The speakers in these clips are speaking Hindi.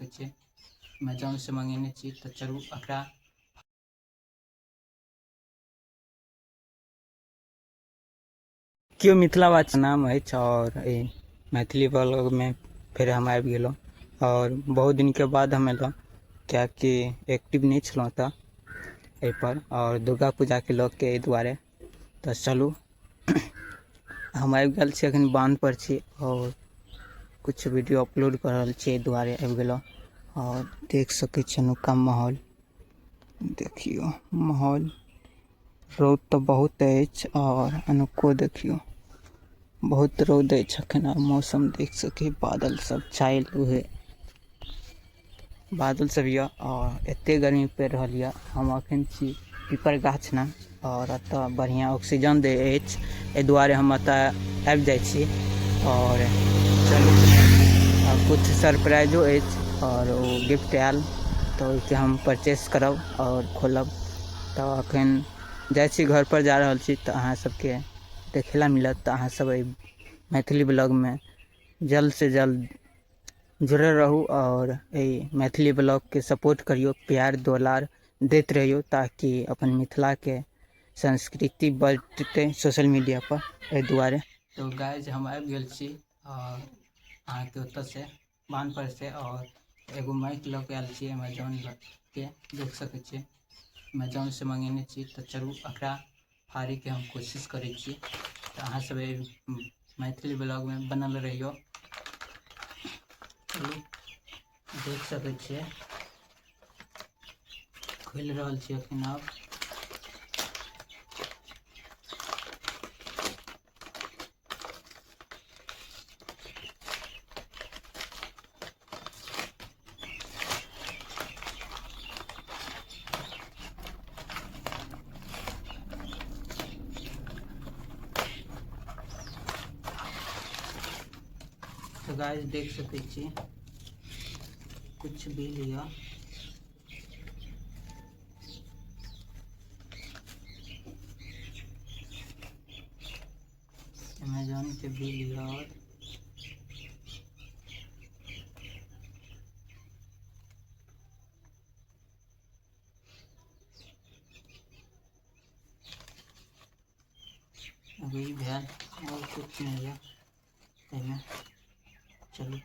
सकै छियै अमेजोनसँ मँगेने छी। तऽ चलू एकरा केओ मिथिलावासी नाम अछि और मैथिली ब्लॉगमे फेर हम आबि गेलहुँ और बहुत दिनके बाद हम एलहुँ, किएकि एक्टिव नहीं छलहुँ तऽ एहिपर और दुर्गा पूजाके लऽ के एहि दुआरे। तऽ चलू हम आबि गेल छी, एखन बान्हपर छी और कुछ वीडियो अपलोड कर रहल छी, एहि दुआरे आबि गेलहुँ। और देख सकै छी एनुका माहौल, देखियौ माहौल रौद तऽ बहुत अछि और एनुको देखियौ बहुत रौद अछि एखन। मौसम देख सकै, बादल सब छायल हुए बादल सब यऽ और एते गर्मी पड़ि रहल यऽ। हम एखन छी पीपर गाछ ना और एतऽ बढ़िआँ ऑक्सीजन दै अछि, एहि दुआरे हम एतऽ आबि जाइ छी। और चलू किछु सरप्राइजो अछि और ओ गिफ्ट आयल तऽ ओहिके हम परचेस करब और खोलब। तऽ एखन जाइ छी, घरपर जा रहल छी, तऽ अहाँ सबके देखै लए मिलत। तऽ अहाँ सब एहि मैथिली ब्लॉगमे जल्द से जल्द जुड़ल रहू और मैथिली ब्लॉग के सपोर्ट करियो, प्यार दुलार दैत रहियो, ताकि अपन मिथिलाके संस्कृति बढ़तै सोशल मीडिया पर। एहि दुआरे तो गाइज हम आबि गेल छी और अहाँके ओतऽसँ बान्हपर से और एगो माइक लऽ के आयल छी अमेजोन के, देख सकै छियै अमेजोनसँ मँगेने छी। तऽ चलू एकरा फाड़ैके हम कोशिश करै छी। तऽ अहाँ सब मैथिली ब्लॉगमे बनल रहियो। देख सकै छियै खोलि रहल छी एखन। आब तो गाइस देख सकै छी कुछ भी लिया अमेजोन के भी लिया और अभी भेल और कुछ नहीं है एहिमे। चलू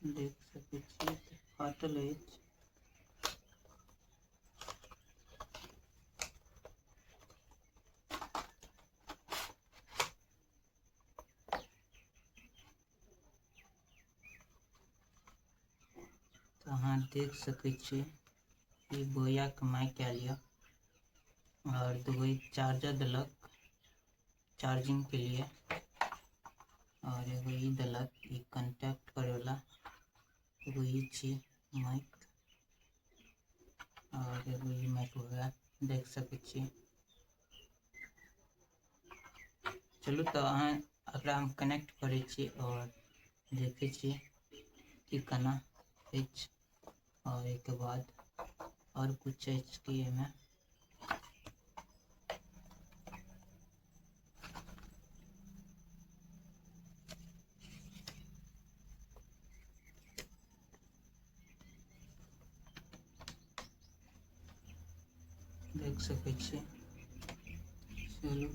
देख सकै छी फाटल अछि। तो अहाँ देख सकै छी ई बोयाके माइक आयल यऽ और दूगो चार्जर देलक चार्जिंग के लिए और एगो ई देलक ई कनेक्ट करे वाला, एगो ई छी माइक और एगो ई माइक वगैरह देख सकै छी। चलू तऽ अहाँ एकरा हम कनेक्ट करै छी और देखै छी कि केना अछि। और एहिके बाद और कुछ अछि कि एहिमे देख सकै छी। चलू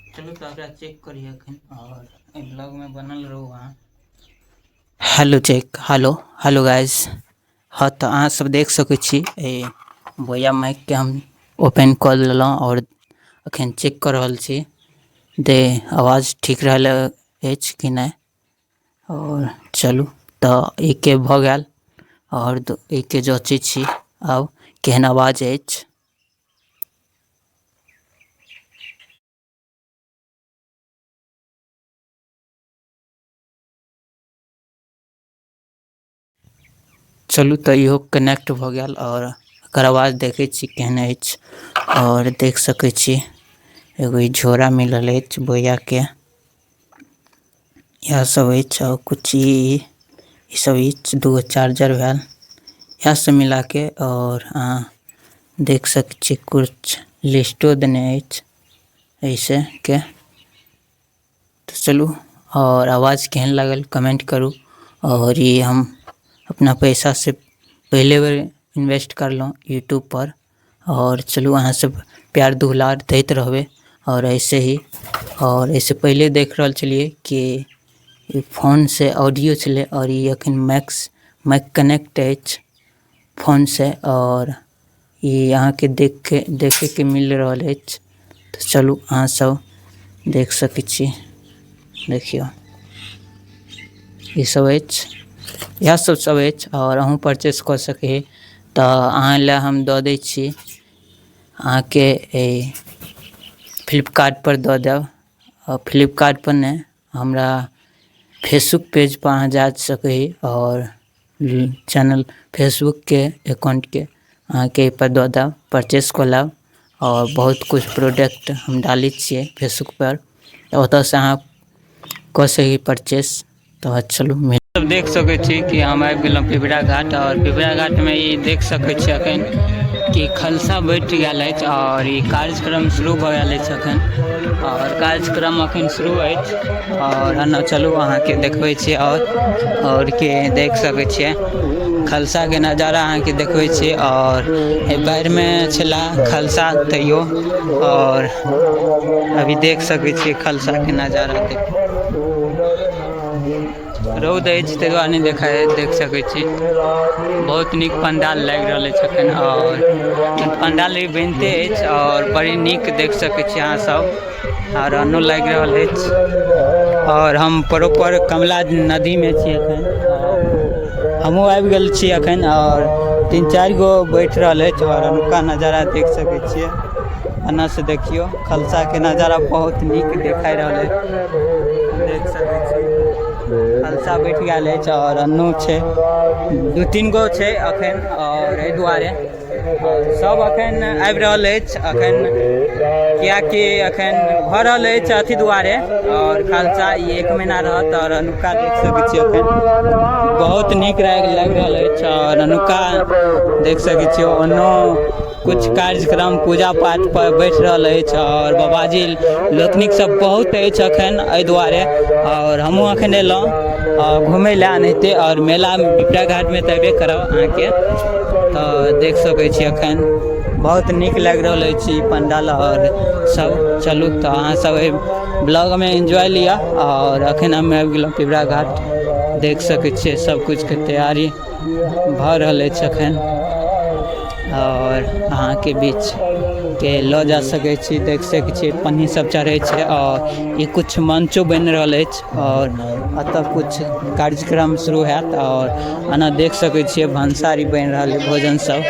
चलू तो एकरा चेक करिए एखन और ब्लॉग में बनल रहू अहाँ। Hello check, hello hello guys. हाँ तो अहाँ सब देख सकै छी बोया माइक के हम ओपन कऽ लेलहुँ और एखन चेक कर रहल छी दे आवाज़ ठीक रहल अछि कि नहीं। और चलू तऽ एके भऽ गेल और एके जाँचै छी आब केहन आवाज़ अछि। चलू तऽ इहो कनेक्ट भऽ गेल और एकर आवाज़ देखै छी केहन अछि। और देख सकै छी एगो ई झोरा मिलल अछि बोया के। यह सब अछि और कुछ ई सब अछि, 2 चार्जर भेल, यह सब मिला के। और देख सकै छी कुछ लिस्टो देने अछि ऐसे के। तो चलू, और आवाज़ केहन लागल कमेंट करू। और ये हम अपना पैसा से पहले बार इन्वेस्ट करलहुँ यूट्यूब पर। और चलू अहाँ सब प्यार दुलार दैत रहबै और ऐसे ही। और ऐसे पहले देख रहल छलिए कि फोन से ऑडियो चले, और ये अखन माइक कनेक्ट अछि फोन से, और ये अहाँ के देखे के मिल रहल अछि। तो चलू अहाँ सब देख सकै छी, देखियो ई सब अछि, इएह सब अछि। और अहूँ परचेस कऽ सकै तो अहाँ लए हम दऽ दै छी, अहाँके फ्लिपकार्ट पर दऽ देब। और फ्लिपकार्ट पर नहीं, हमरा फेसबुक पेज पर अहाँ जा सकै, और चैनल फेसबुक के अकाउंट के अहाँके पर दऽ देब, परचेस कऽ लेब। और बहुत कुछ प्रोडक्ट हम डालै छियै फेसबुक पर, ओतऽ से अहाँ कऽ सकी परचेस। तो चलू सब देख सकै छी कि हम आबि गेलहुँ पिपरा घाट। और पिपरा घाट में ई देख सकै छी अखन कि खलसा बैठ गेल अछि, और ई कार्यक्रम शुरू भऽ गेल अछि अखन। और कार्यक्रम अखन शुरू अछि, और चलू अहाँके देखबै छी। और के देख सकै छियै खलसा के नज़ारा अहाँके देखबै छी। और बाहर में छला खलसा तैयो, और अभी देख सकै छियै खलसा के नज़ारा। रौद अछि ताहि दुआरे नहीं देख सकै छी। बहुत नीक पंडाल लागि रहल अछि अखन, और पंडाल भी बनिते अछि, और बड़ी नीक देख सकै छी अहाँ सब। और अनो लागि रहल अछि, और हम प्रॉपर कमला नदी में छी अखन। हमहूँ आबि गेल छी अखन, और 3-4 गो बैठ रहल अछि, और अनुका नज़ारा देख सकै छियै। एना से देखियो खलसा के नज़ारा बहुत नीक देखाई रहल है, देख सकै छी खलसा बैठ गेल अछि। और अन्नू छै 2-3 गो छै अखन, और एहि दुआरे सब अखन आबि रहल अछि अखन, कियाकि अखन भऽ रहल अछि अथी दुआरे। और खलसा ई 1 महीना रहत। और अनुका देख सकै छी अखन बहुत नीक लागि रहल अछि। और अनुका देख सकै छियै ओनो कुछ कार्यक्रम पूजा पाठ पर बैठ रहल अछि, और बाबाजी लोकनिक सब बहुत अछि अखन एहि दुआरे। और हमहूँ अखन एलहुँ घुमै लए एनाहिते, और मेला पिपरा घाट में तऽ अयबे करब अहाँके। तो देख सकै छी अखन बहुत नीक लागि रहल अछि ई पंडाल और सब। चलू तो अहाँ सब ब्लॉग में एंजॉय लिया। और अखन हम आबि गेलहुँ पिपरा घाट, देख सकै छियै सब कुछ के तैयारी भऽ रहल अछि अखन। और अहाँ के बीच के लऽ जा सकै छी, देख सकै छी पन्नी सब चढ़ै छै। और ये कुछ मंचो बनि रहल अछि, और अतः कुछ कार्यक्रम शुरू हैत। और एना देख सकै छियै भंसारी बनि रहल है भोजन सब,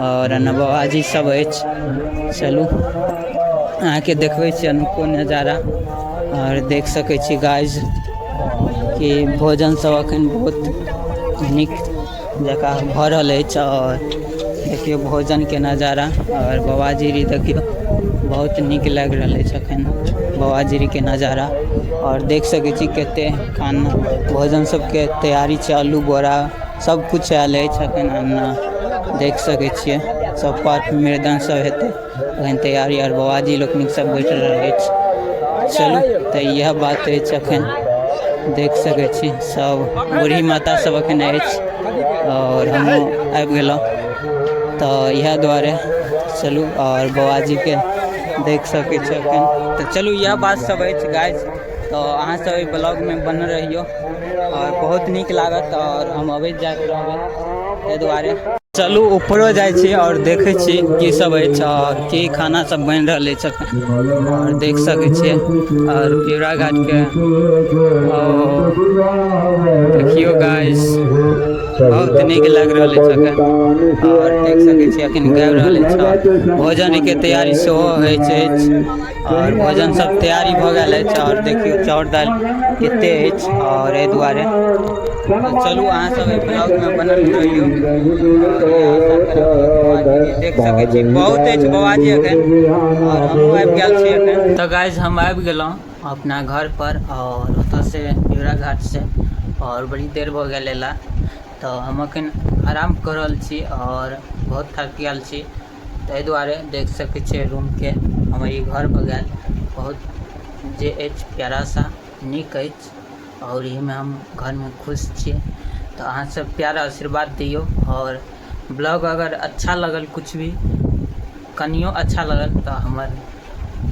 और एना बाबाजी सब अछि। चलू अहाँके देखबै छी अनूठो नज़ारा, और देख सकै छी गाइज कि भोजन सब अखन बहुत नीक जगह भऽ रहल अछि। और देखियो भोजन के नज़ारा, और बाबाजी री देखियो बहुत नीक लागि रहल अछि अखन बाबाजी के नज़ारा। और देख सकै छी कते खाना भोजन सबके तैयारी छै, आलू बोरा सब कुछ आयल अछि अखन। देख सकै छियै सब पाठ मृदंग सब हेतै अखन तैयारी, और बाबाजी लोकनिक सब बैठ रहल अछि। चलू तऽ इएह बात अछि अखन, देख सकै छी सब बूढ़ी माता सब अखन अछि, और हमहूँ आबि गेलहुँ तो इएह दुआरे। चलू और बाबाजी के देख सकै छी अखन। तो चलू यह बात सब अछि गाइज, तो अहाँ सब एहि ब्लॉग में बनल रहियो, और बहुत नीक लागत। और हम अबैत जाइत रहबै ताहि दुआरे। चलू ऊपरो जाइ छी और देखै छी की सब अछि, और की खाना सब बनि रहल अछि अखन, और देख सकै छियै। और पिपरा घाट के देखियो गाइस बहुत नीक लागि रहल अछि अखन, और देख सकै छी अखन गाबि रहल अछि। भोजन के तैयारी सेहो होइत अछि, और भोजन सब तैयारी भऽ गेल अछि। और देखियो चाउर दालि कते अछि, और एहि दुआरे तो चलू अहाँ सब ब्लॉग में बनल रहियो। देख सकै छी बहुत अछि बाबाजी अखन, और हमहूँ आबि गेल छी अखन। तो गाइज हम आबि गेलहुँ अपना घर पर और ओतऽ से पिपरा घाट से और बड़ी देर भऽ गेल एला, तो हम अखन आराम कर रहल छी और बहुत थक गेल छी, ताहि दुआरे देख सकै छियै रूम के हमर ई घर भऽ गेल बहुत जे अछि प्यारा सा नीक अछि और एहिमे हम घर में खुश छी। तो अहाँ सब प्यार आशीर्वाद दियो और ब्लॉग अगर अच्छा लगल कुछ भी कनियो अच्छा लगल तो हमार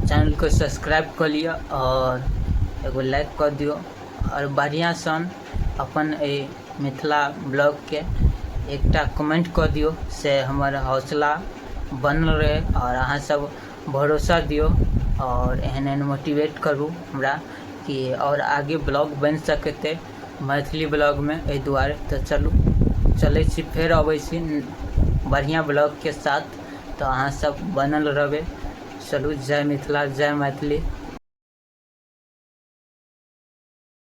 चैनल को सब्सक्राइब कर लियो और एगो लाइक कर दियो और बढ़िया सन अपन ए मिथिला ब्लॉग के एकटा कमेंट कर दियो से हमार हौसला बनल रहे और अहाँ सब भरोसा दियो और एहन एहन मोटिवेट करू हमरा कि और आगे ब्लॉग बन सकते मैथिली ब्लॉग में। एहि दुआरे तो चलू चलै छी, फेर अबै छी बढ़िया ब्लॉग के साथ, तो अहाँ सब बनल रहबै। चलू, जय मिथिला, जय मैथिली।